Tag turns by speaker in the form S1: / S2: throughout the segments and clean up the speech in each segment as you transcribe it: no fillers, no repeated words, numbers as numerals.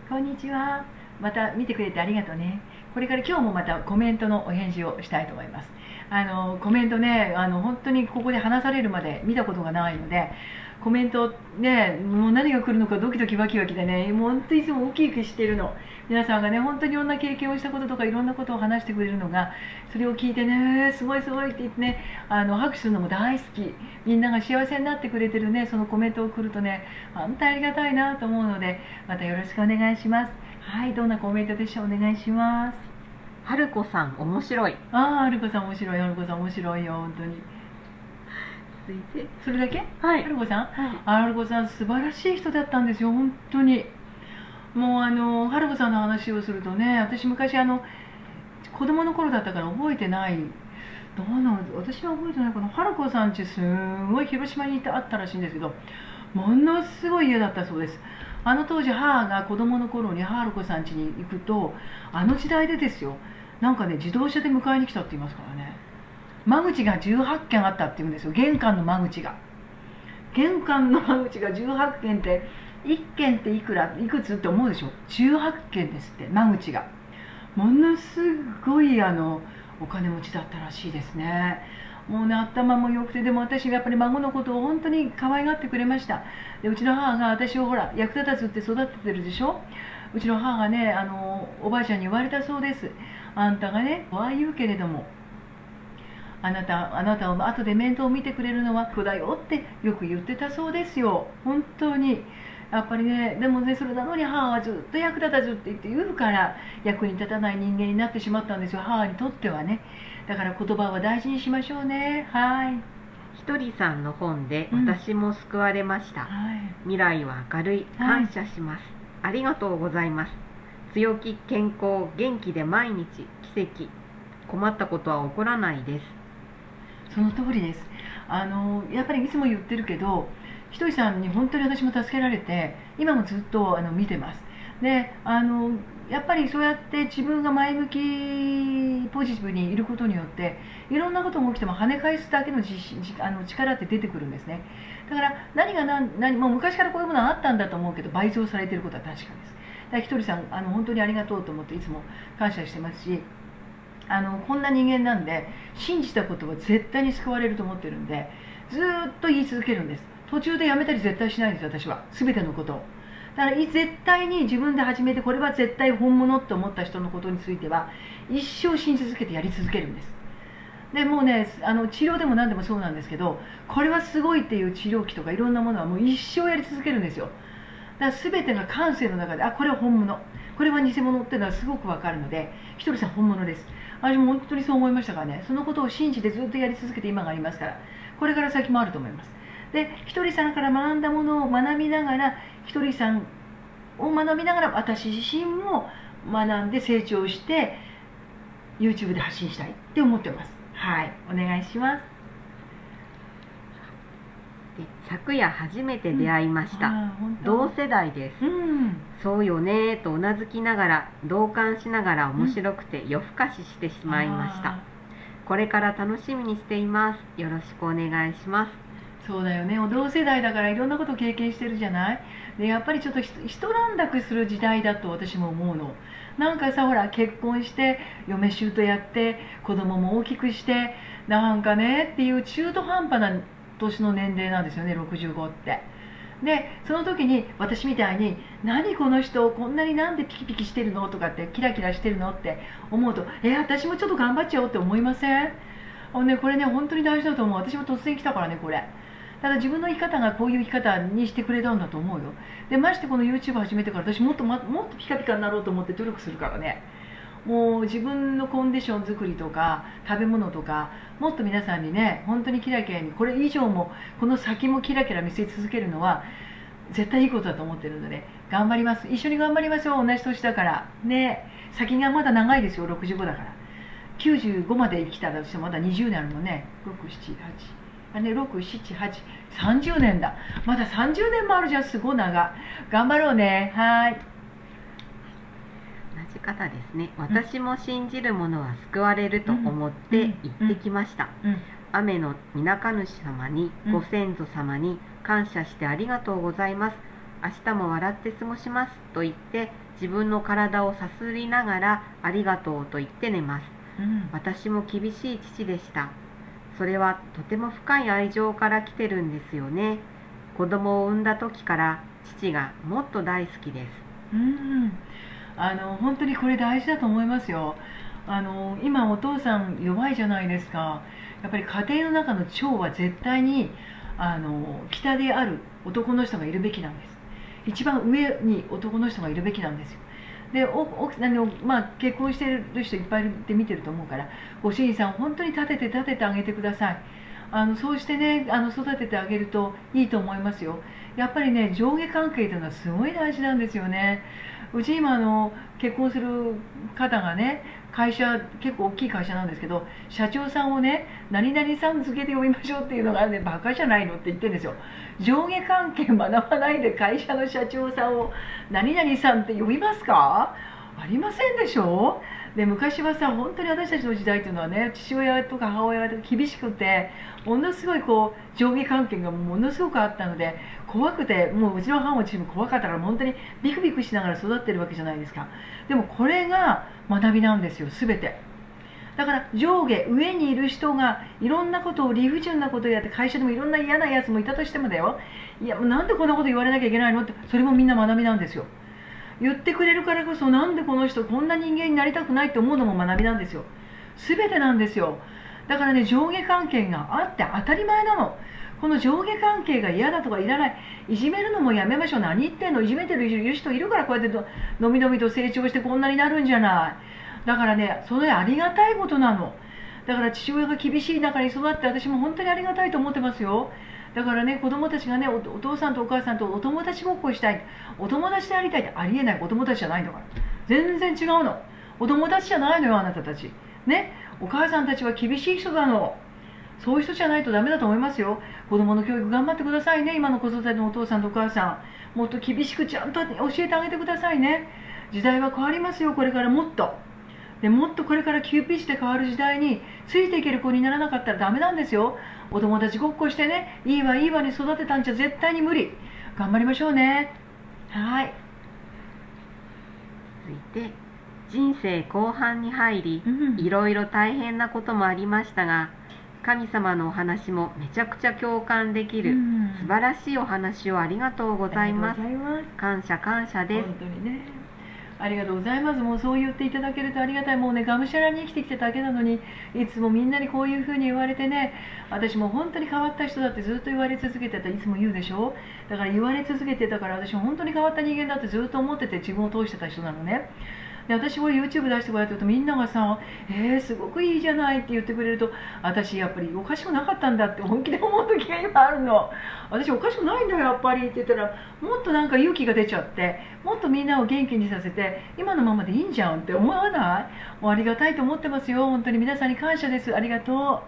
S1: こんにちは。また見てくれてありがとうね。これから今日もまたコメントのお返事をしたいと思います。コメントね、本当にここで話されるまで見たことがないので、コメントね、もう何が来るのかドキドキワキワキでね、もう本当にいつもウキウキしてるの。皆さんがね、本当にいろんな経験をしたこととかいろんなことを話してくれるのが、それを聞いてね、すごいすごいって言ってね、拍手するのも大好き。みんなが幸せになってくれてるね、そのコメントを送るとね、本当にありがたいなと思うので、またよろしくお願いします。はい、どんなコメントでしょう。お願いします。
S2: 春子さん面白い。
S1: はるこさん面白い。はるこさん面白いよ、本当に。
S2: 続いて、
S1: それだけ？
S2: はい。
S1: はるこさん、
S2: はい。
S1: はるこさん素晴らしい人だったんですよ、本当に。もうはるこさんの話をするとね、私昔子供の頃だったから覚えてない。どうなの、私は覚えてないかな。はるこさん家すごい広島にあったらしいんですけど、ものすごい家だったそうです。あの当時母が子供の頃にはるこさん家に行くと、あの時代でですよ、なんかね、自動車で迎えに来たって言いますからね。間口が18軒あったって言うんですよ。玄関の間口が18軒って、1軒っていくつって思うでしょ。18軒ですって、間口が。ものすごいお金持ちだったらしいですね。もうね、頭も良くて、でも私がやっぱり孫のことを本当に可愛がってくれました。で、うちの母が私をほら役立たずって育ててるでしょ。うちの母がね、おばあちゃんに言われたそうです。あんたがね、ああ言うけれども、あなたを後で面倒を見てくれるのは子だよってよく言ってたそうですよ。本当に。やっぱりね、でもね、それなのに母はずっと役立たずって言うから役に立たない人間になってしまったんですよ、母にとってはね。だから言葉は大事にしましょうね。はい。
S2: ひとりさんの本で私も救われました。
S1: はい。
S2: 未来は明るい。感謝します。ありがとうございます。強気、健康、元気で毎日、奇跡。困ったことは起こらないです。
S1: その通りです。やっぱりいつも言ってるけど、ひとりさんに本当に私も助けられて、今もずっと見てます。で、やっぱりそうやって自分が前向きポジティブにいることによって、いろんなことが起きても跳ね返すだけの力って出てくるんですね。だから何もう昔からこういうものはあったんだと思うけど、倍増されていることは確かです。だからひとりさん本当にありがとうと思っていつも感謝してますし、こんな人間なんで信じたことは絶対に救われると思ってるんで、ずっと言い続けるんです。途中でやめたり絶対しないんですよ、私は。全てのことを。だから絶対に自分で始めて、これは絶対本物って思った人のことについては一生信じ続けてやり続けるんです。でもうね、治療でも何でもそうなんですけど、これはすごいっていう治療器とかいろんなものはもう一生やり続けるんですよ。だから全てが感性の中で、これは本物、これは偽物っていうのはすごくわかるので、ひとりさん本物です。私も本当にそう思いましたからね。そのことを信じてずっとやり続けて今がありますから、これから先もあると思います。で、ひとりさんから学んだものを学びながら、ひとりさんを学びながら私自身も学んで成長して YouTube で発信したいって思ってます。はい、お願いします。
S2: で、昨夜初めて出会いました。同世代です。そうよねとうなずきながら、同感しながら面白くて夜更かししてしまいました。これから楽しみにしています。よろしくお願いします。
S1: そうだよね、同世代だからいろんなことを経験してるじゃない。でやっぱりちょっと一段落する時代だと私も思うの。なんかさ、ほら結婚して嫁姑やって子供も大きくして、なんかねっていう中途半端な年の年齢なんですよね、65って。でその時に私みたいに何この人こんなになんでピキピキしてるのとかってキラキラしてるのって思うと、私もちょっと頑張っちゃおうって思いません？これね本当に大事だと思う。私も突然来たからねこれ。ただ自分の生き方がこういう生き方にしてくれたんだと思うよ。でましてこの YouTube 始めてから私もっとピカピカになろうと思って努力するからね。もう自分のコンディション作りとか食べ物とか、もっと皆さんにね本当にキラキラに、これ以上もこの先もキラキラ見せ続けるのは絶対いいことだと思ってるので頑張ります。一緒に頑張りましょう。同じ年だからね。先がまだ長いですよ。65だから95まで生きたらとしてもまだ20年あるのね。678678、30年だ。まだ30年もあるじゃん。すごい長。頑張ろうね。はい。
S2: 同じ方ですね。私も信じる者は救われると思って行ってきました。雨の皆神主様に、ご先祖様に感謝してありがとうございます。明日も笑って過ごしますと言って自分の体をさすりながらありがとうと言って寝ます。私も厳しい父でした。それはとても深い愛情から来てるんですよね。子供を産んだ時から父がもっと大好きです。
S1: 本当にこれ大事だと思いますよ。今お父さん弱いじゃないですか。やっぱり家庭の中の長は絶対に北である男の人がいるべきなんです。一番上に男の人がいるべきなんですよ。で結婚している人いっぱいいて見てると思うから、ご主人さん本当に立ててあげてください。そうしてね育ててあげるといいと思いますよ。やっぱりね、上下関係というのはすごい大事なんですよね。うち今結婚する方がね、会社結構大きい会社なんですけど、社長さんをね何々さん付けで呼びましょうっていうのがあるんで、バカじゃないのって言ってるんですよ。上下関係学ばないで会社の社長さんを何々さんって呼びますか？ありませんでしょ。で昔はさ、本当に私たちの時代っていうのはね、父親とか母親が厳しくて、ものすごい上下関係がものすごくあったので、怖くて、もううちの母も父も怖かったから、本当にビクビクしながら育ってるわけじゃないですか。でもこれが学びなんですよ、全て。だから上にいる人がいろんなことを理不尽なことをやって、会社でもいろんな嫌なやつもいたとしてもだよ、いやなんでこんなこと言われなきゃいけないのって、それもみんな学びなんですよ。言ってくれるからこそ、なんでこの人こんな人間になりたくないって思うのも学びなんですよ。全てなんですよ。だからね、上下関係があって当たり前なの。この上下関係が嫌だとかいらない、いじめるのもやめましょう。何言ってんの、いじめてる人いるから、こうやってのみのみと成長してこんなになるんじゃない。だからね、それありがたいことなの。だから父親が厳しい中に育って、私も本当にありがたいと思ってますよ。だからね、子供たちがね、お父さんとお母さんとお友達ごっこしたい、お友達でありたいってありえない。お友達じゃないんだから。全然違うの。お友達じゃないのよ、あなたたち。ね、お母さんたちは厳しい人なの。そういう人じゃないとダメだと思いますよ。子供の教育頑張ってくださいね。今の子育てのお父さんとお母さん、もっと厳しくちゃんと教えてあげてくださいね。時代は変わりますよ、これからもっと。でもっとこれから急ピッチで変わる時代についていける子にならなかったらダメなんですよ。お友達ごっこしてね、いいわいいわに育てたんじゃ絶対に無理。頑張りましょうね。はい。
S2: 続いて、人生後半に入り、いろいろ大変なこともありましたが、神様のお話もめちゃくちゃ共感できる、素晴らしいお話をありがとうございます。感謝です。
S1: 本当にね、ありがとうございます。もうそう言っていただけるとありがたい。もうね、がむしゃらに生きてきてただけなのに、いつもみんなにこういうふうに言われてね、私も本当に変わった人だってずっと言われ続けてた。いつも言うでしょ。だから言われ続けてたから、私も本当に変わった人間だってずっと思ってて、自分を通してた人なのね。で私これ YouTube 出してもらってると、みんながさすごくいいじゃないって言ってくれると、私やっぱりおかしくなかったんだって本気で思う時が今あるの。私おかしくないんだよやっぱりって言ったら、もっとなんか勇気が出ちゃって、もっとみんなを元気にさせて、今のままでいいんじゃんって思わない？もうありがたいと思ってますよ。本当に皆さんに感謝です。ありがと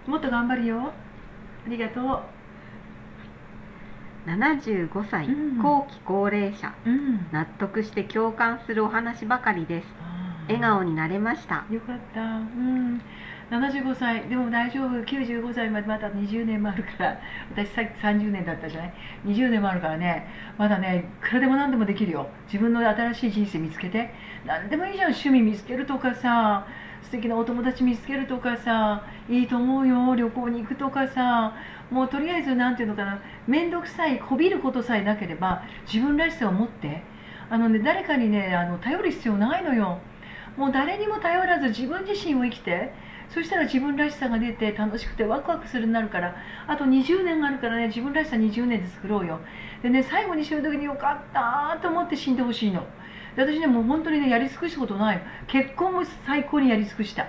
S1: う。もっと頑張るよ。ありがとう。
S2: 75歳、後期高齢者、納得して共感するお話ばかりです。笑顔になれました。
S1: よかった。75歳でも大丈夫。95歳までまだ20年もあるから。私さっき30年だったじゃない。20年もあるからね、まだね、いくらでも何でもできるよ。自分の新しい人生見つけて、何でもいいじゃん。趣味見つけるとかさ、素敵なお友達見つけるとかさ、いいと思うよ。旅行に行くとかさ、もうとりあえずなんていうのかな、面倒くさいこびることさえなければ自分らしさを持って、誰かにね頼る必要ないのよ。もう誰にも頼らず自分自身を生きて、そしたら自分らしさが出て楽しくてワクワクするようになるから。あと20年あるからね、自分らしさ20年で作ろうよ。でね、最後に死ぬ時によかったと思って死んでほしいの。で私ね、もう本当にね、やり尽くしたことない。結婚も最高にやり尽くした。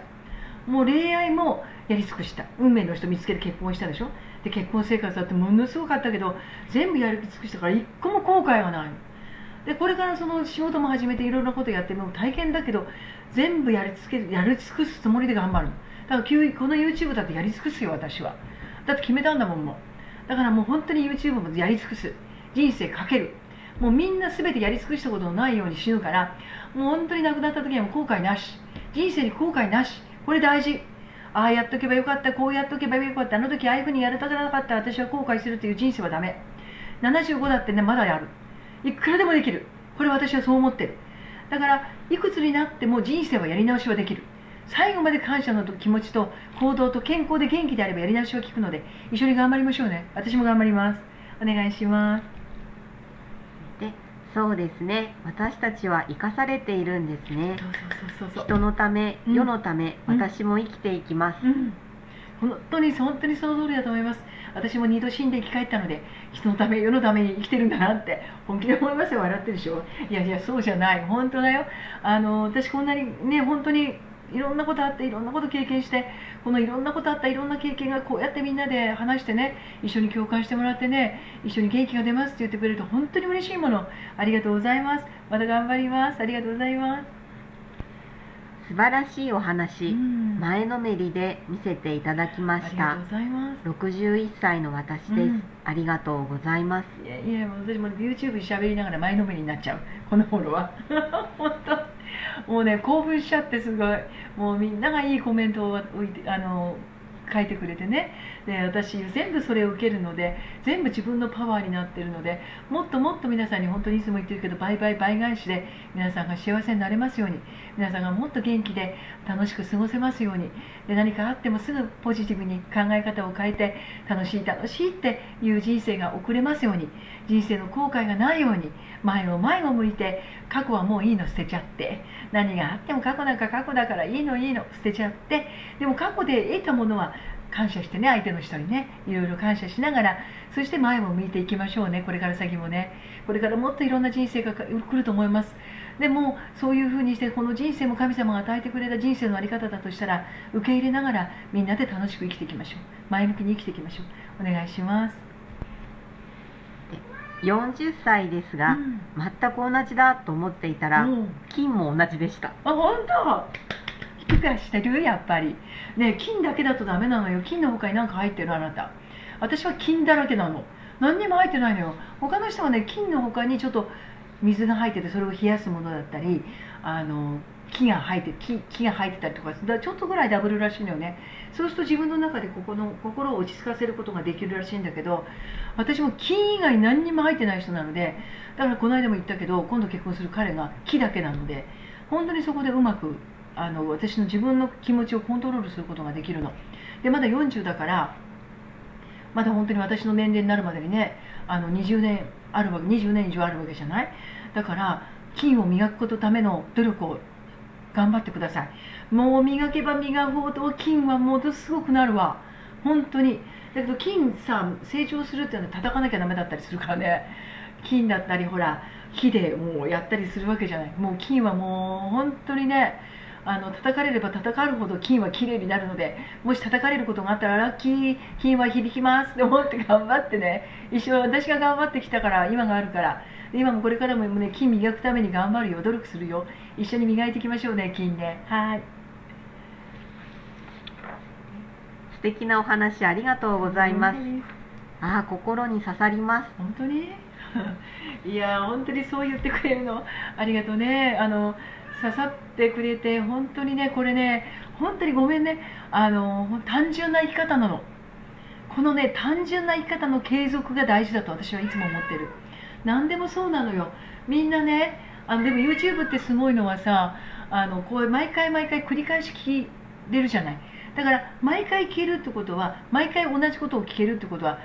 S1: もう恋愛もやり尽くした。運命の人見つけて結婚したでしょ。で結婚生活だってものすごかったけど、全部やり尽くしたから一個も後悔がないの。でこれからその仕事も始めていろんなことやっても大変だけど、全部やり尽くすつもりで頑張るの。だからこの YouTube だってやり尽くすよ私は。だって決めたんだもん。もうだからもう本当に YouTube もやり尽くす。人生かける。もうみんな全てやり尽くしたことのないように死ぬから、もう本当に亡くなった時にはもう後悔なし。人生に後悔なし。これ大事。ああやっとけばよかった、こうやっとけばよかった、あの時ああいうふうにやりたくなかった、私は後悔するという人生はダメ。75だってね、まだやる。いくらでもできる。これ私はそう思ってる。だからいくつになっても人生はやり直しはできる。最後まで感謝の気持ちと行動と健康で元気であればやり直しは効くので、一緒に頑張りましょうね。私も頑張ります。お願いします。
S2: で、そうですね。私たちは生かされているんですね。人のため、世のため、私も生きていきます。
S1: 本当にその通りだと思います。私も2度死んで生き返ったので、人のため世のために生きてるんだなって本気で思いますよ。笑ってるでしょ。いやいや、そうじゃない、本当だよ。私こんなにね、本当にいろんなことあって、いろんなこと経験して、このいろんなことあったいろんな経験がこうやってみんなで話してね、一緒に共感してもらってね、一緒に元気が出ますって言ってくれると本当に嬉しいもの。ありがとうございます。また頑張ります。ありがとうございます。
S2: 素晴らしいお話、前のめりで見せていただきました。61歳の私です。ありがとうございます。
S1: いやいや、私も YouTube 喋りながら前のめりになっちゃう、この頃は。本当もうね、興奮しちゃってすごい。もうみんながいいコメントを置いて書いてくれてね。で、私全部それを受けるので、全部自分のパワーになってるので、もっともっと皆さんに本当にいつも言ってるけど、倍々倍返しで皆さんが幸せになれますように、皆さんがもっと元気で楽しく過ごせますように、で何かあってもすぐポジティブに考え方を変えて楽しい楽しいっていう人生が送れますように、人生の後悔がないように、前を向いて、過去はもういいの捨てちゃって、何があっても過去なんか過去だからいいの捨てちゃって、でも過去で得たものは感謝してね、相手の人にね、いろいろ感謝しながら、そして前も向いていきましょうね。これから先もね、これからもっといろんな人生が来ると思います。でもそういうふうにして、この人生も神様が与えてくれた人生の在り方だとしたら、受け入れながらみんなで楽しく生きていきましょう。前向きに生きていきましょう。お願いします。
S2: 40歳ですが、全く同じだと思っていたら、金も同じでした。
S1: 本当？引き返してる？やっぱりね。金だけだとダメなのよ。金の他に何か入ってる？あなた。私は金だらけなの。何にも入ってないのよ。他の人はね、金の他にちょっと水が入ってて、それを冷やすものだったり、木が入ってたりとか、ちょっとぐらいダブルらしいのよね。そうすると自分の中で心を落ち着かせることができるらしいんだけど、私も金以外何にも入ってない人なので、だからこの間も言ったけど、今度結婚する彼が木だけなので、本当にそこでうまく私の自分の気持ちをコントロールすることができるので、まだ40だから、まだ本当に私の年齢になるまでにね、20年以上あるわけじゃない。だから金を磨くことための努力を頑張ってください。もう磨けば磨くほど金はものすごくなるわ、本当に。だけど金さ、成長するっていうのは叩かなきゃダメだったりするからね。金だったりほら火でもうやったりするわけじゃない。もう金はもう本当にね、叩かれれば叩かれるほど金はきれいになるので、もし叩かれることがあったらラッキー、金は響きますって思って頑張ってね。一生私が頑張ってきたから今があるから、今もこれからもね、金磨くために頑張るよ、努力するよ。一緒に磨いていきましょうね、金ね。はい。
S2: 素敵なお話ありがとうございます。心に刺さります。
S1: 本当にいや本当にそう言ってくれるのありがとうね。刺さってくれて本当にね、これね、本当にごめんね。単純な生き方なの。このね、単純な生き方の継続が大事だと私はいつも思ってる。何でもそうなのよ。みんなね、でも YouTube ってすごいのはさ、こう毎回繰り返し聞れるじゃない。だから毎回聞けるってことは、毎回同じことを聞けるってことは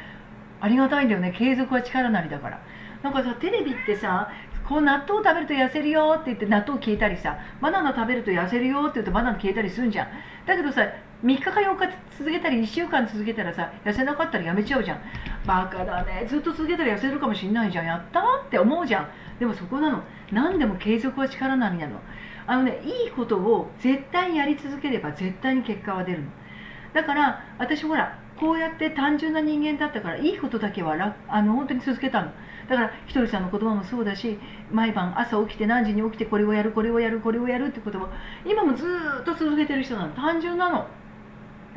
S1: ありがたいんだよね。継続は力なりだから。なんかさ、テレビってさ、こう納豆食べると痩せるよって言って納豆消えたりさ、バナナ食べると痩せるよって言うとバナナ消えたりするんじゃん。だけどさ、3日か4日続けたり1週間続けたらさ、痩せなかったらやめちゃうじゃん。バカだね。ずっと続けたら痩せるかもしんないじゃん。やったーって思うじゃん。でもそこなの。何でも継続は力なりなの。いいことを絶対やり続ければ絶対に結果は出るの。だから私ほら、こうやって単純な人間だったから、いいことだけは本当に続けたの。だからひとりさんの言葉もそうだし、毎晩朝起きて何時に起きてこれをやるってことも今もずっと続けてる人なの。単純なの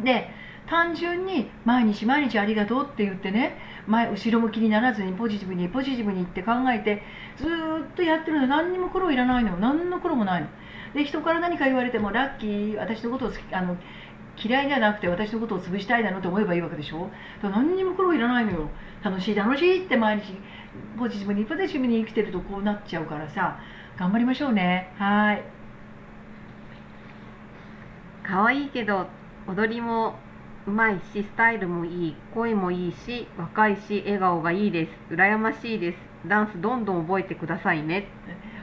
S1: で、単純に毎日ありがとうって言ってね、後ろ向きにならずにポジティブにって考えてずっとやってるの。何にも苦労いらないの。何の苦労もないので、人から何か言われてもラッキー、私のことを嫌いじゃなくて私のことを潰したいなのと思えばいいわけでしょ。だから何にも苦労いらないのよ。楽しい楽しいって毎日ポジティブにポジティブに生きてるとこうなっちゃうからさ、頑張りましょうね。はい。
S2: 可愛いけど踊りもうまいし、スタイルもいい、声もいいし、若いし、笑顔がいいです。羨ましいです。ダンスどんどん覚えてくださいね。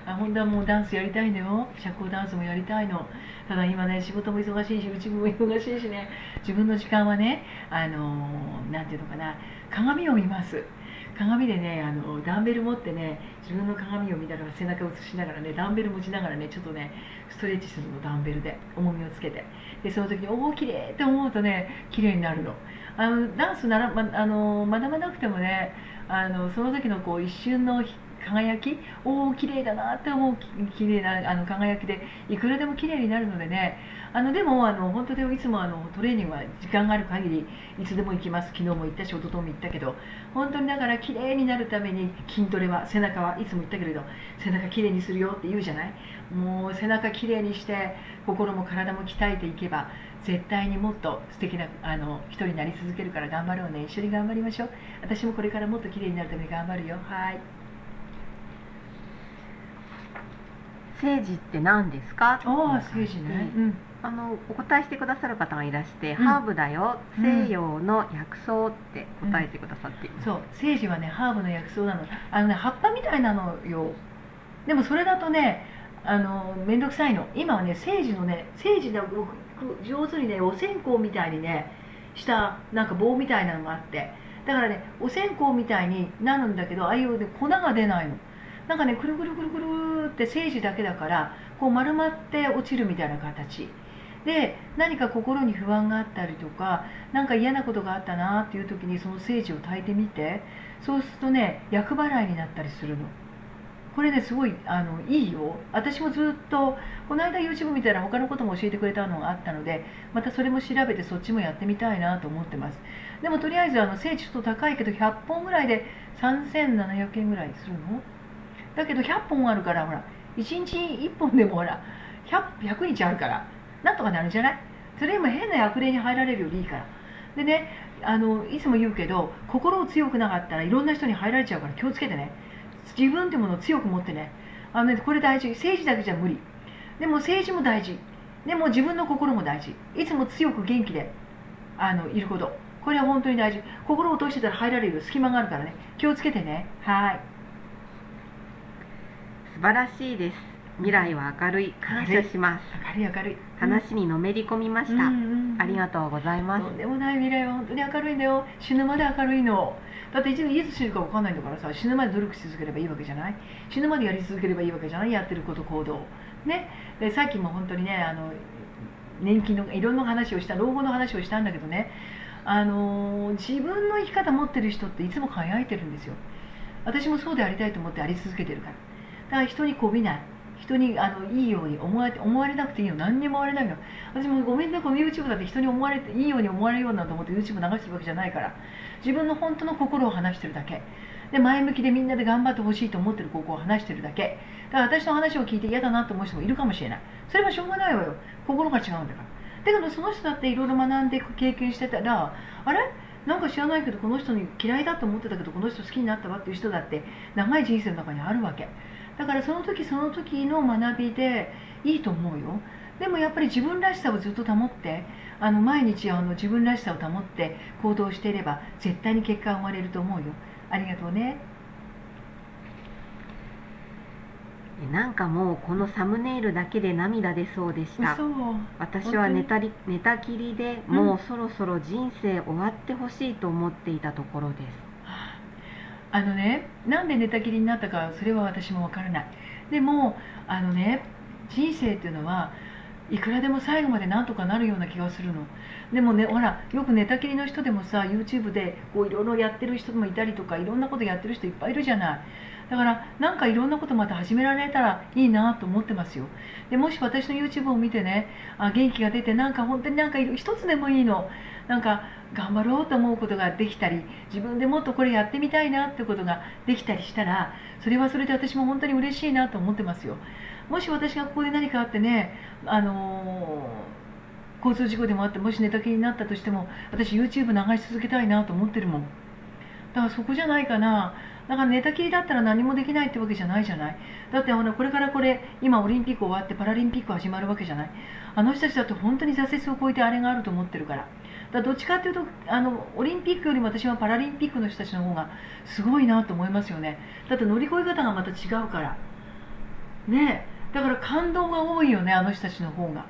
S1: 本当はもうダンスやりたいんだよ。社交ダンスもやりたいの。ただ今ね、仕事も忙しいし、うちも忙しいしね、自分の時間はね、なんていうのかな、鏡を見ます。鏡でね、ダンベル持ってね、自分の鏡を見ながら背中を映しながらね、ダンベル持ちながらね、ちょっとね、ストレッチするの、ダンベルで重みをつけて、でその時におお綺麗って思うとね、綺麗になるの。ダンスなら、学ばなくてもね、その時のこう一瞬の輝き、おお綺麗だなって思う綺麗な輝きでいくらでも綺麗になるのでね、でも本当でいつもトレーニングは時間がある限りいつでも行きます。昨日も行ったし一昨日も行ったけど、本当にだから綺麗になるために筋トレは、背中はいつも言ったけれど背中綺麗にするよって言うじゃない。もう背中綺麗にして心も体も鍛えていけば絶対にもっと素敵な人になり続けるから頑張ろうね。一緒に頑張りましょう。私もこれからもっと綺麗になるために頑張るよ。はい。
S2: 聖事って何ですか？
S1: ああ、聖事ね。
S2: お答えしてくださる方がいらして、ハーブだよ、西洋の薬草って答えてくださっています。
S1: そう、聖事はね、ハーブの薬草なの。葉っぱみたいなのよ。でもそれだとね、めんどくさいの。今はね、聖事のね、聖事だ上手にね、お線香みたいにね、したなんか棒みたいなのがあって、だからね、お線香みたいになるんだけど、ああいう、ね、粉が出ないの。なんかね、くるくるくるくるって聖地だけだからこう丸まって落ちるみたいな形で、何か心に不安があったりとか、何か嫌なことがあったなっていう時にその聖地を焚いてみて、そうするとね、厄払いになったりするの。これね、すごいいいよ。私もずっとこの間 YouTube 見たら他のことも教えてくれたのがあったので、またそれも調べてそっちもやってみたいなと思ってます。でもとりあえず聖地ちょっと高いけど100本ぐらいで3700円ぐらいするのだけど100本あるから、ほら1日1本でもほら 100日あるからなんとかなるんじゃない。それでも変な悪霊に入られるよりいいから。でね、いつも言うけど、心を強くなかったらいろんな人に入られちゃうから気をつけてね。自分ってものを強く持ってね。これ大事。政治だけじゃ無理。でも政治も大事。でも自分の心も大事。いつも強く元気でいること、これは本当に大事。心を落としてたら入られる隙間があるからね、気をつけてね。はい。
S2: 素晴らしいです。未来は明るい。感謝します。
S1: 明るい明るい。
S2: 話にのめり込みました。ありがとうございます。
S1: とんでもない。未来は本当に明るいんだよ。死ぬまで明るいの。だっていつ死ぬか分かんないんだからさ、死ぬまで努力し続ければいいわけじゃない。死ぬまでやり続ければいいわけじゃない。やってること行動ね。でさっきも本当にね、年金のいろんな話をした、老後の話をしたんだけどね、自分の生き方持ってる人っていつも輝いてるんですよ。私もそうでありたいと思ってあり続けてるから。だから人にこびない、人にいいように思われなくていいの。何にも思われないの。私もごめんね、この YouTube だって人に思われていいように思われるようなと思って YouTube 流してるわけじゃないから、自分の本当の心を話してるだけで、前向きでみんなで頑張ってほしいと思ってる高校を話してるだけだから、私の話を聞いて嫌だなと思う人もいるかもしれない。それはしょうがないわよ。心が違うんだから。だけどその人だっていろいろ学んで経験してたら、あれなんか知らないけどこの人に嫌いだと思ってたけどこの人好きになったわっていう人だって長い人生の中にあるわけだから、その時その時の学びでいいと思うよ。でもやっぱり自分らしさをずっと保って、毎日自分らしさを保って行動していれば絶対に結果が生まれると思うよ。ありがとうね。
S2: なんかもうこのサムネイルだけで涙出そうでした。私は寝たきりでもうそろそろ人生終わってほしいと思っていたところです。
S1: なんで寝たきりになったかそれは私もわからない。でも人生っていうのはいくらでも最後までなんとかなるような気がするの。でもね、ほらよく寝たきりの人でもさ YouTube でこういろいろやってる人もいたりとか、いろんなことやってる人いっぱいいるじゃない。だからなんかいろんなことまた始められたらいいなと思ってますよ。でもし私の YouTube を見てね、元気が出て、なんか本当になんか一つでもいいの、なんか頑張ろうと思うことができたり、自分でもっとこれやってみたいなってことができたりしたら、それはそれで私も本当に嬉しいなと思ってますよ。もし私がここで何かあってね、交通事故でもあって、もし寝たきりになったとしても、私 YouTube 流し続けたいなと思ってるもん。だからそこじゃないかな。だから寝たきりだったら何もできないってわけじゃないじゃない。だってこれから今オリンピック終わってパラリンピック始まるわけじゃない。あの人たちだって本当に挫折を超えてあれがあると思ってるから。だからどっちかっていうとオリンピックよりも私はパラリンピックの人たちの方がすごいなと思いますよね。だって乗り越え方がまた違うからね。だから感動が多いよね、あの人たちの方が。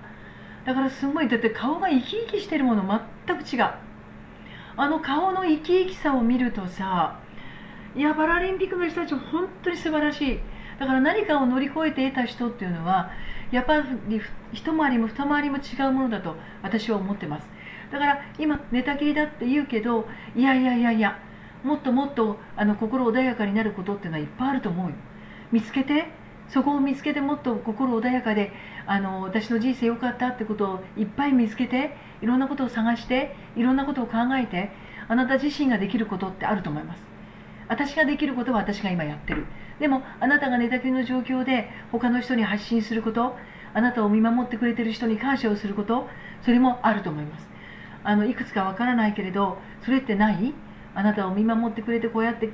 S1: だからすごい、だって顔が生き生きしてるもの全く違う。顔の生き生きさを見るとさ、いやパラリンピックの人たちは本当に素晴らしい。だから何かを乗り越えて得た人っていうのはやっぱり一回りも二回りも違うものだと私は思ってます。だから今寝たきりだって言うけど、いやもっともっと心穏やかになることっていうのはいっぱいあると思うよ。見つけて、そこを見つけて、もっと心穏やかで私の人生良かったってことをいっぱい見つけて、いろんなことを探して、いろんなことを考えて、あなた自身ができることってあると思います。私ができることは私が今やってる。でもあなたが寝たきりの状況で他の人に発信すること、あなたを見守ってくれている人に感謝をすること、それもあると思います。いくつかわからないけれど、それってない？あなたを見守ってくれて、こうやって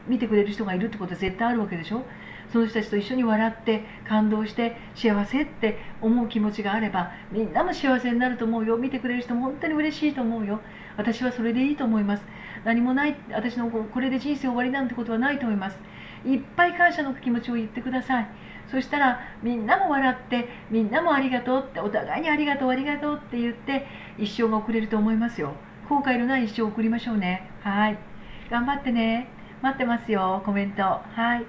S1: 見てくれる人がいるってことは絶対あるわけでしょ。その人たちと一緒に笑って感動して幸せって思う気持ちがあれば、みんなも幸せになると思うよ。見てくれる人も本当に嬉しいと思うよ。私はそれでいいと思います。何もない、私のこれで人生終わりなんてことはないと思います。いっぱい感謝の気持ちを言ってください。そしたらみんなも笑って、みんなもありがとうって、お互いにありがとうありがとうって言って一生が送れると思いますよ。後悔のない一生を送りましょうね。はい、頑張ってね。待ってますよ、コメント。はい。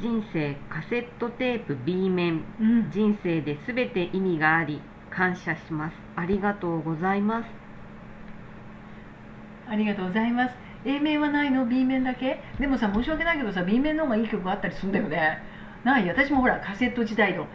S2: 人生カセットテープ B 面、人生で全て意味があり感謝します。ありがとうございます。
S1: ありがとうございます。A 面はないの？ B 面だけ？でもさ、申し訳ないけどさ、 B 面の方がいい曲があったりするんだよね。ない？私もほらカセット時代の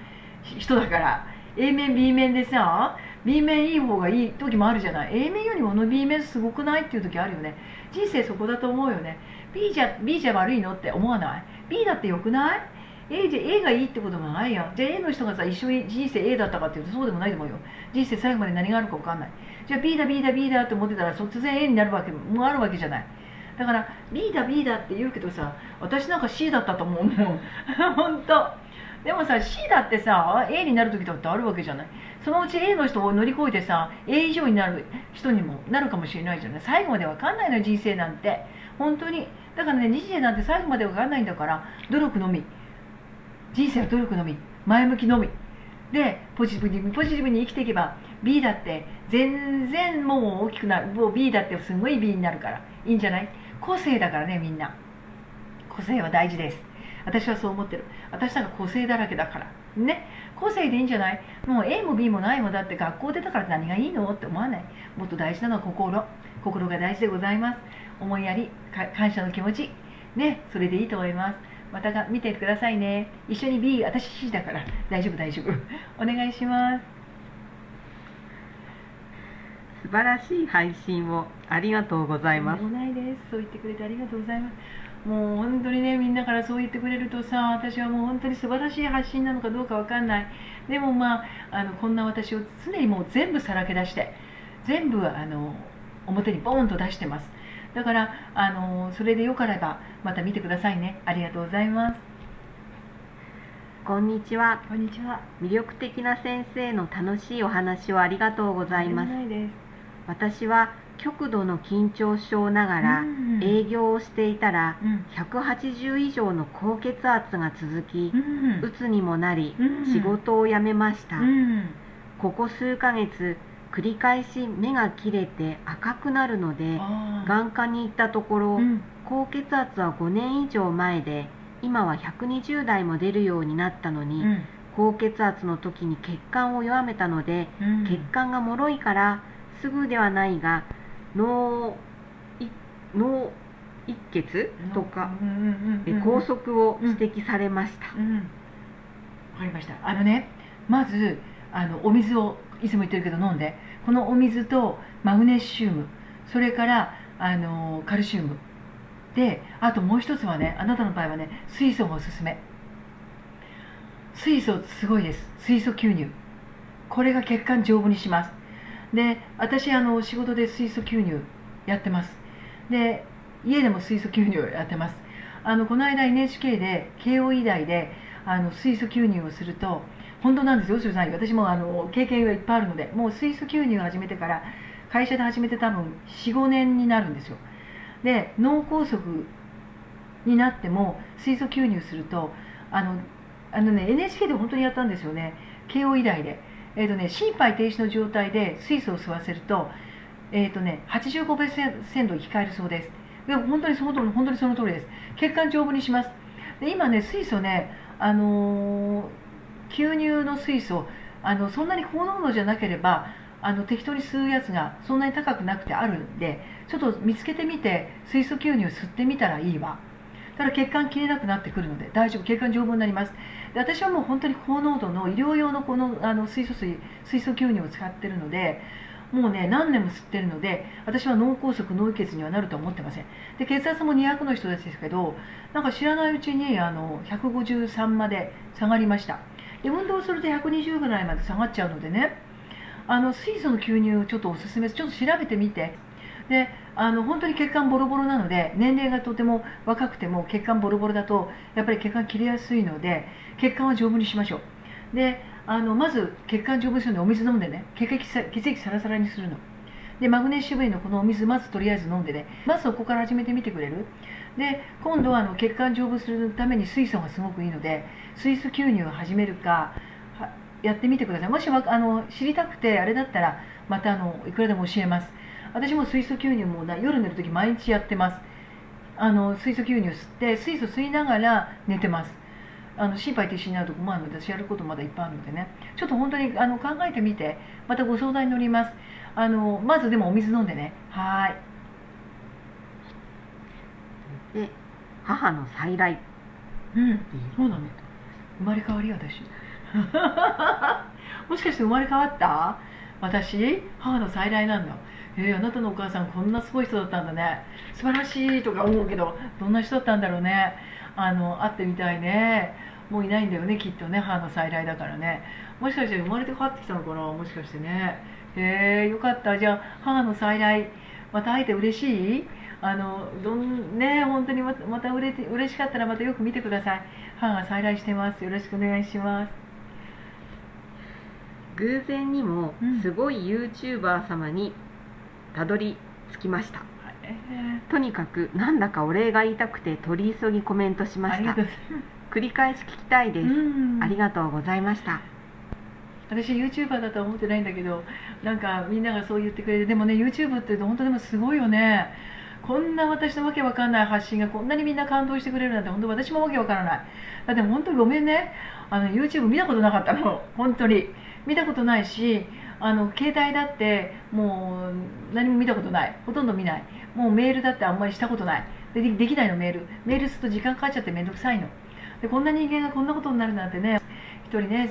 S1: 人だから、 A 面 B 面でさ、 B 面いい方がいい時もあるじゃない。 A 面よりもB 面すごくないっていう時あるよね。人生そこだと思うよね。 B じゃ悪いのって思わない？ B だってよくない？ A がいいってこともないやん。じゃあ A の人がさ、一緒に人生 A だったかっていうとそうでもないと思うよ。人生最後まで何があるか分かんない。じゃあ B だって思ってたら突然 A になるわけもあるわけじゃない。だから B だって言うけどさ、私なんか C だったと思うもん本当。でもさ、 C だってさ A になる時だってあるわけじゃない。そのうち A の人を乗り越えてさ A 以上になる人にもなるかもしれないじゃない。最後まで分かんないのよ、人生なんて。本当に。だからね、人生なんて最後まで分かんないんだから、努力のみ。人生は努力のみ、前向きのみでポジティブに生きていけば、 B だって全然もう大きくなる。もう B だってすごい B になるからいいんじゃない。個性だからね、みんな個性は大事です。私はそう思ってる。私なんか個性だらけだからね。個性でいいんじゃない。もう A も B もないもん。だって学校出たから何がいいのって思わない。もっと大事なのは心が大事でございます。思いやり、感謝の気持ちね、それでいいと思います。また見てくださいね。一緒に B、私 C だから大丈夫お願いします。
S2: 素晴らしい配信をありがとうございます。
S1: とんでもないです。そう言ってくれてありがとうございます。もう本当にね、みんなからそう言ってくれるとさ、私はもう本当に素晴らしい発信なのかどうかわかんない。でもこんな私を常にもう全部さらけ出して、全部表にボーンと出してます。だからそれでよければまた見てくださいね。ありがとうございます。
S2: こんにちは。
S1: こんにちは。
S2: 魅力的な先生の楽しいお話をありがとうございます。私は極度の緊張症ながら営業をしていたら、180以上の高血圧が続き、うつにもなり、仕事を辞めました。ここ数ヶ月繰り返し目が切れて赤くなるので、眼科に行ったところ、高血圧は5年以上前で、今は120台も出るようになったのに、高血圧の時に血管を弱めたので、血管が脆いからすぐではないが脳一血とか拘束を指摘されました。
S1: わかりました。まずお水をいつも言ってるけど飲んで、このお水とマグネシウム、それからカルシウムで、あともう一つはね、あなたの場合はね、水素がおすすめ。水素すごいです。水素吸入これが血管丈夫にします。で、私仕事で水素吸入やってます。で、家でも水素吸入やってます。この間 NHK で KOE 大で水素吸入をすると、本当なんですよ、嘘じゃない。私も経験がいっぱいあるので、もう水素吸入を始めてから、会社で始めて多分4、5年になるんですよ。で、脳梗塞になっても水素吸入すると、NHK で本当にやったんですよね。KOE 大で。心肺停止の状態で水素を吸わせると、85% 生き返るそうです。でも本当にその通りです。血管丈夫にします。で今ね、水素ね、吸入の水素、そんなに高濃度じゃなければ適当に吸うやつがそんなに高くなくてあるんで、ちょっと見つけてみて水素吸入吸ってみたらいいわ。ただ血管切れなくなってくるので大丈夫、血管丈夫になります。で私はもう本当に高濃度の医療用のこの水素吸入を使ってるので、もうね何年も吸ってるので、私は脳梗塞脳溢血にはなるとは思ってません。で血圧も200の人たちですけど、なんか知らないうちに153まで下がりました。で運動すると120ぐらいまで下がっちゃうのでね、水素の吸入ちょっとおすすめです。ちょっと調べてみて。で本当に血管ボロボロなので、年齢がとても若くても血管ボロボロだとやっぱり血管切れやすいので、血管は丈夫にしましょう。でまず血管丈夫にするのでお水飲んでね、血液サラサラにするので、マグネシウムのこのお水まずとりあえず飲んでね、まずそこから始めてみてくれる。で今度は血管丈夫するために水素がすごくいいので、水素吸入を始めるかやってみてください。もし知りたくてあれだったらまたいくらでも教えます。私も水素吸入も夜寝るとき毎日やってます。水素吸入吸って水素吸いながら寝てます。心肺停止になると困るので、私やることまだいっぱいあるのでね、ちょっと本当に考えてみて、またご相談に乗ります。まずでもお水飲んでね。はい。
S2: で母の再来。
S1: そうなの。生まれ変わり私もしかして生まれ変わった？私母の再来なんだ。あなたのお母さんこんなすごい人だったんだね、素晴らしいとか思うけど、どんな人だったんだろうね。会ってみたいね。もういないんだよねきっとね、母の再来だからね。もしかして生まれて変わってきたのかな、もしかしてね。よかった。じゃあ母の再来また会えて嬉しい？本当にまた嬉しかったらまたよく見てください。母が再来してます。よろしくお願いします。
S2: 偶然にもすごい YouTuber 様にたどり着きました。とにかくなんだかお礼が言いたくて取り急ぎコメントしました。繰り返し聞きたいです。ありがとうございました。
S1: 私 YouTuber だとは思ってないんだけど、なんかみんながそう言ってくれて、でもね YouTube って本当でもすごいよね。こんな私のわけわかんない発信がこんなにみんな感動してくれるなんて、本当私もわけわからない。だって本当にごめんね、YouTube 見たことなかったの。本当に見たことないし、携帯だってもう何も見たことない、ほとんど見ない。もうメールだってあんまりしたことない。できないの。メールすると時間かかっちゃってめんどくさいので、こんな人間がこんなことになるなんてね。一人ね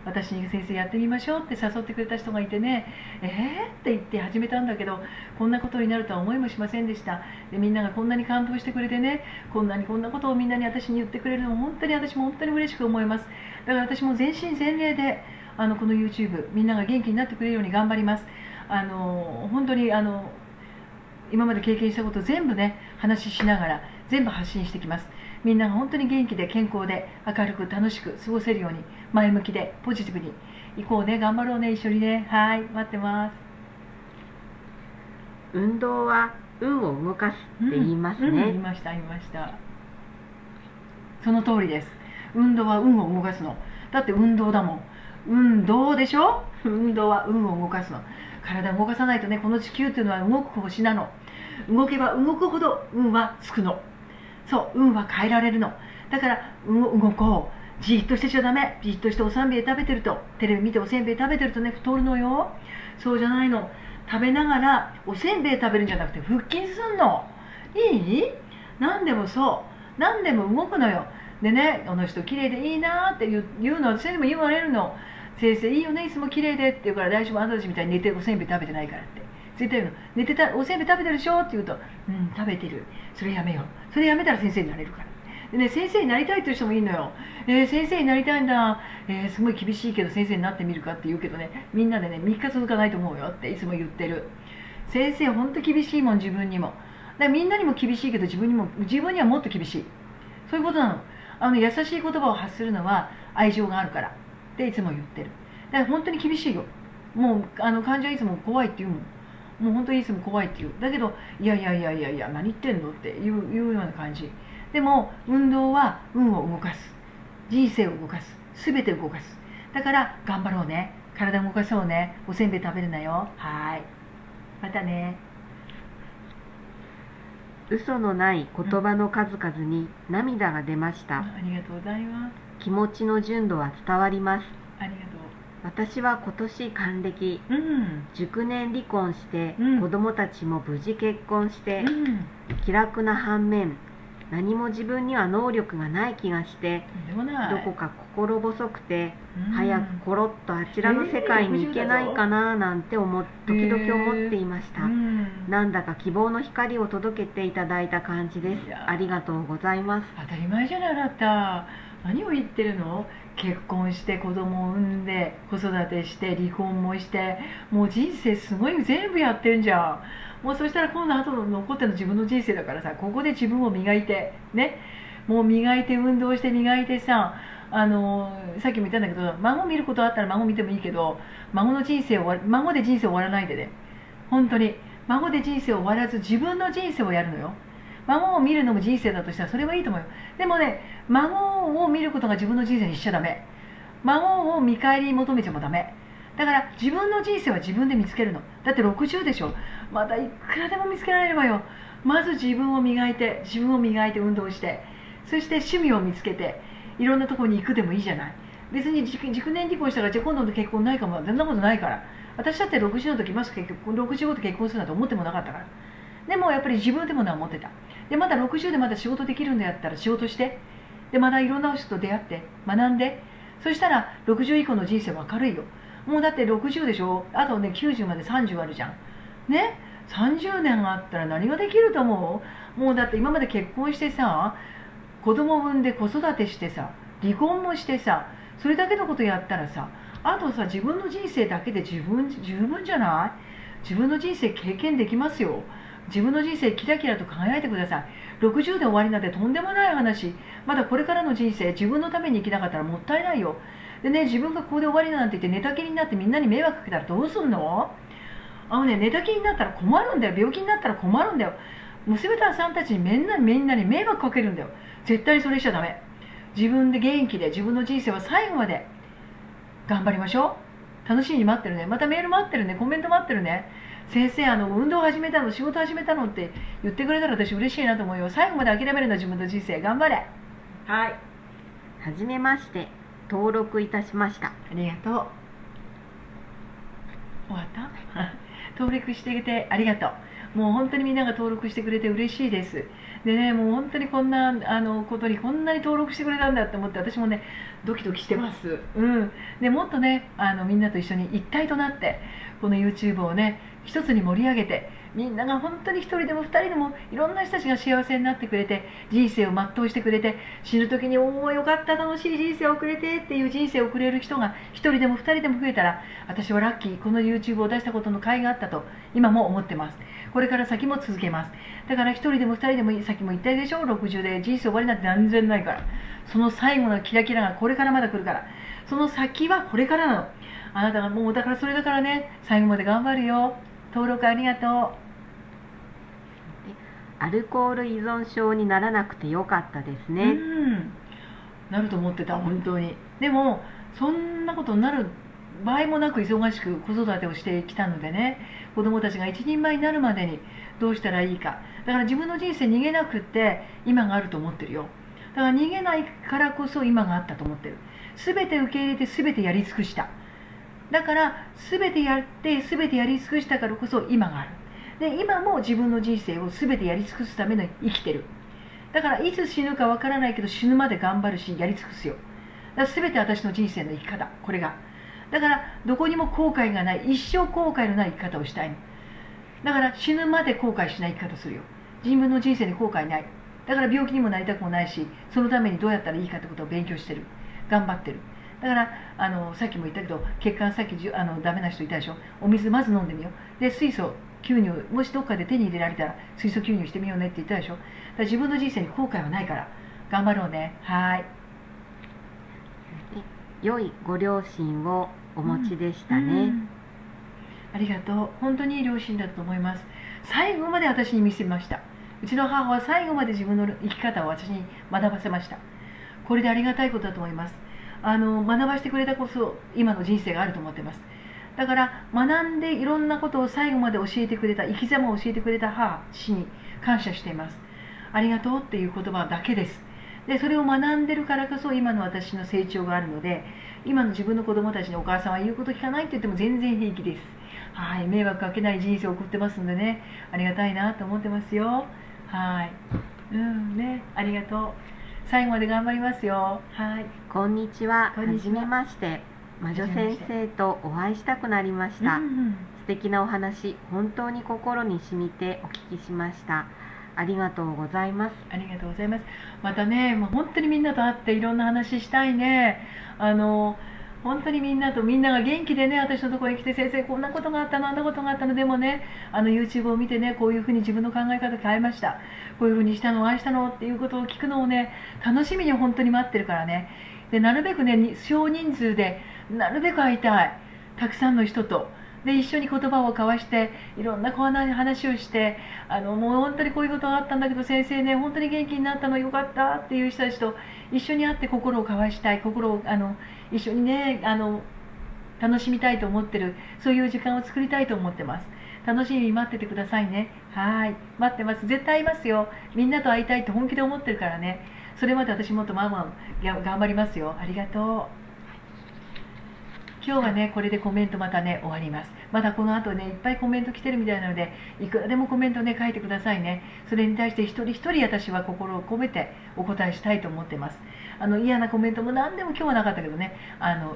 S1: 私に先生やってみましょうって誘ってくれた人がいてね、って言って始めたんだけど、こんなことになるとは思いもしませんでした。でみんながこんなに感動してくれてね、こんなことをみんなに私に言ってくれるのも私も本当に嬉しく思います。だから私も全身全霊でこの YouTube みんなが元気になってくれるように頑張ります。本当に今まで経験したことを全部ね話ししながら全部発信してきます。みんなが本当に元気で健康で明るく楽しく過ごせるように、前向きでポジティブにいこうね。頑張ろうね、一緒にね。はい、待ってます。
S2: 運動は運を動かすって言いますね。
S1: 言いました。その通りです。運動は運を動かすの。だって運動だもん。運動でしょ。運動は運を動かすの。体を動かさないとね、この地球っていうのは動く星なの。動けば動くほど運はつくの。そう、運は変えられるの。だから動こう。じっとしてちゃダメ。じっとしておせんべい食べてると、テレビ見ておせんべい食べてるとね太るのよ。そうじゃないの。食べながらおせんべい食べるんじゃなくて腹筋すんの。いい？何でも何でも動くのよ。でね、この人綺麗でいいなって言うの。私にも言われるの。先生いいよね、いつも綺麗でって言うから、大丈夫、あんたたちみたいに寝ておせんべい食べてないからって絶対言うの。寝てたおせんべい食べてるでしょって言うと、食べてる。それやめよう。それやめたら先生になれるから。でね、先生になりたいという人もいるのよ。先生になりたいんだ、すごい厳しいけど先生になってみるかって言うけどね、みんなでね、3日続かないと思うよっていつも言ってる。先生ほんと厳しいもん、自分にも。だからみんなにも厳しいけど自分にはもっと厳しい。そういうことなの。優しい言葉を発するのは愛情があるからっていつも言ってる。だから本当に厳しいよ。もう患者はいつも怖いって言うもん。もう本当にいつも怖いって言う。だけどいや何言ってんのっていうような感じ。でも運動は運を動かす、人生を動かす、全て動かす。だから頑張ろうね、体動かそうね。おせんべい食べるなよ。はい、またね。
S2: 嘘のない言葉の数々に涙が出ました。
S1: ありがとうございます。
S2: 気持ちの純度は伝わります。
S1: ありがとう。
S2: 私は今年還暦、熟年離婚して、子供たちも無事結婚して、気楽な反面、何も自分には能力がない気がして、どこか心細くて、早くコロッとあちらの世界に行けないかななんて時々思っていました。なんだか希望の光を届けていただいた感じです。ありがとうございます。
S1: 当たり前じゃない、あなた。何を言ってるの？結婚して子供を産んで子育てして離婚もして、もう人生すごい全部やってんじゃん。もうそしたら今度後の残ってるの自分の人生だからさ、ここで自分を磨いてね、もう磨いて運動して磨いてさ、さっきも言ったんだけど、孫見ることあったら孫見てもいいけど、孫で人生終わらないでね。本当に孫で人生終わらず自分の人生をやるのよ。孫を見るのも人生だとしたらそれはいいと思うよ。でもね、孫を見ることが自分の人生にしちゃダメ。孫を見返り求めちゃもダメ。だから自分の人生は自分で見つけるの。だって60でしょ。またいくらでも見つけられるわよ。まず自分を磨いて運動して、そして趣味を見つけていろんなところに行くでもいいじゃない。別に熟年離婚したからじゃあ今度の結婚ないかも、そんなことないから。私だって60の時まさか65で結婚するなんて思ってもなかったから。でもやっぱり自分でも思ってた。でまだ60でまだ仕事できるんだったら仕事して、でまだいろんな人と出会って学んで、そしたら60以降の人生は明るいよ。もうだって60でしょ。あとね90まで30あるじゃんね。30年あったら何ができると思う？もうだって今まで結婚してさ、子供を産んで子育てしてさ、離婚もしてさ、それだけのことやったらさ、あとさ自分の人生だけで十分じゃない？自分の人生経験できますよ。自分の人生キラキラと輝いてください。60で終わりなんてとんでもない話。まだこれからの人生自分のために生きなかったらもったいないよ。でね、自分がここで終わりなんて言って寝たきりになってみんなに迷惑かけたらどうすんの？寝たきりになったら困るんだよ。病気になったら困るんだよ。娘さんたちにみんなに迷惑かけるんだよ。絶対にそれしちゃダメ。自分で元気で自分の人生は最後まで頑張りましょう。楽しみに待ってるね。またメール待ってるね。コメント待ってるね。先生運動始めたの、仕事始めたのって言ってくれたら私嬉しいなと思うよ。最後まで諦めるな、自分の人生頑張れ。はい、
S2: はじめまして、登録いたしました。
S1: ありがとう。終わった登録してくれてありがとう。もう本当にみんなが登録してくれて嬉しいです。でね、もう本当にこんなことにこんなに登録してくれたんだって思って、私もねドキドキしてます。でもっとねみんなと一緒に一体となってこの YouTube をね一つに盛り上げて、みんなが本当に一人でも二人でもいろんな人たちが幸せになってくれて、人生を全うしてくれて、死ぬ時におおよかった、楽しい人生を送れてっていう人生を送れる人が一人でも二人でも増えたら、私はラッキー。この YouTube を出したことの甲斐があったと今も思ってます。これから先も続けます。だから一人でも二人でもさっきも言ったでしょ、60で人生終わりなんて全然ないから。その最後のキラキラがこれからまだ来るから、その先はこれからなの。あなたがもうだからそれだからね、最後まで頑張るよ。登録ありがとう。
S2: アルコール依存症にならなくてよかったですね。
S1: なると思ってた、本当に。でもそんなことになる場合もなく忙しく子育てをしてきたのでね、子供たちが一人前になるまでにどうしたらいいか。だから自分の人生逃げなくって今があると思ってるよ。だから逃げないからこそ今があったと思ってる。全て受け入れて全てやり尽くした。だから全てやって全てやり尽くしたからこそ今がある。で今も自分の人生を全てやり尽くすために生きてる。だからいつ死ぬかわからないけど死ぬまで頑張るしやり尽くすよ。だから全て私の人生の生き方、これが。だからどこにも後悔がない、一生後悔のない生き方をしたいの。だから死ぬまで後悔しない生き方するよ。自分の人生に後悔ない。だから病気にもなりたくもないし、そのためにどうやったらいいかってことを勉強してる、頑張ってる。だからさっきも言ったけど、血管さっきダメな人いたでしょ。お水まず飲んでみよう。で水素吸入、もしどっかで手に入れられたら水素吸入してみようねって言ったでしょ。だから自分の人生に後悔はないから頑張ろうね。はい。
S2: 良いご両親をお持ちでしたね。
S1: ありがとう。本当にいい両親だと思います。最後まで私に見せました。うちの母は最後まで自分の生き方を私に学ばせました。これでありがたいことだと思います。学ばせてくれたこそ今の人生があると思ってます。だから学んでいろんなことを最後まで教えてくれた、生き様を教えてくれた母、父に感謝しています。ありがとうっていう言葉だけです。でそれを学んでるからこそ今の私の成長があるので、今の自分の子供たちにお母さんは言うこと聞かないって言っても全然平気です。はい、迷惑かけない人生を送ってますんでね、ありがたいなと思ってますよ。はい、ね、ありがとう。最後まで頑張りますよ。はい。
S2: こんにちは。はじめまして。魔女先生とお会いしたくなりました。素敵なお話、本当に心に染みてお聞きしました。ありがとうございます。
S1: ありがとうございます。またね、もう本当にみんなと会っていろんな話したいね。本当にみんなが元気でね、私のところに来て、先生こんなことがあったの、あんなことがあったの、でもね、YouTube を見てね、こういうふうに自分の考え方変えました、こういうふうにしたの、ああしたのっていうことを聞くのをね、楽しみに本当に待ってるからね。でなるべくね、少人数でなるべく会いたい、たくさんの人と。で一緒に言葉を交わして、いろんな話をして、もう本当にこういうことがあったんだけど先生ね、本当に元気になったのよかったっていう人たちと一緒に会って心を交わしたい、心を一緒にね楽しみたいと思ってる、そういう時間を作りたいと思ってます。楽しみに待っててくださいね。はい、待ってます。絶対会いますよ。みんなと会いたいって本気で思ってるからね。それまで私もっと頑張りますよ。ありがとう。今日はね、これでコメントまたね、終わります。まだこの後ね、いっぱいコメント来てるみたいなので、いくらでもコメントね、書いてくださいね。それに対して一人一人私は心を込めてお答えしたいと思ってます。嫌なコメントも何でも今日はなかったけどね、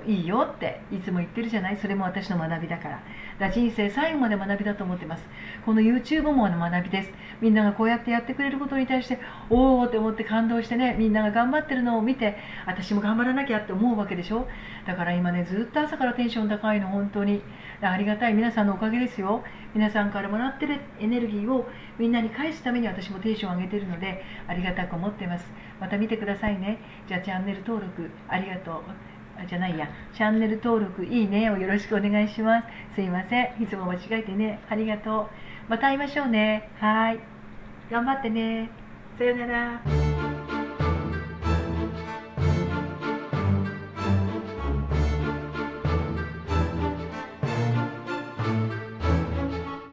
S1: いいよっていつも言ってるじゃない。それも私の学びだから。人生最後まで学びだと思ってます。この YouTube も学びです。みんながこうやってやってくれることに対して、おーって思って感動してね、みんなが頑張ってるのを見て、私も頑張らなきゃって思うわけでしょ。だから今ね、ずっと朝からテンション高いの、本当にありがたい。皆さんのおかげですよ。皆さんからもらってるエネルギーをみんなに返すために私もテンション上げてるので、ありがたく思ってます。また見てくださいね。じゃあチャンネル登録ありがとう。じゃないや、チャンネル登録いいねをよろしくお願いします。すいません、いつも間違えてね。ありがとう。また会いましょうね。はい、頑張ってね。さよなら。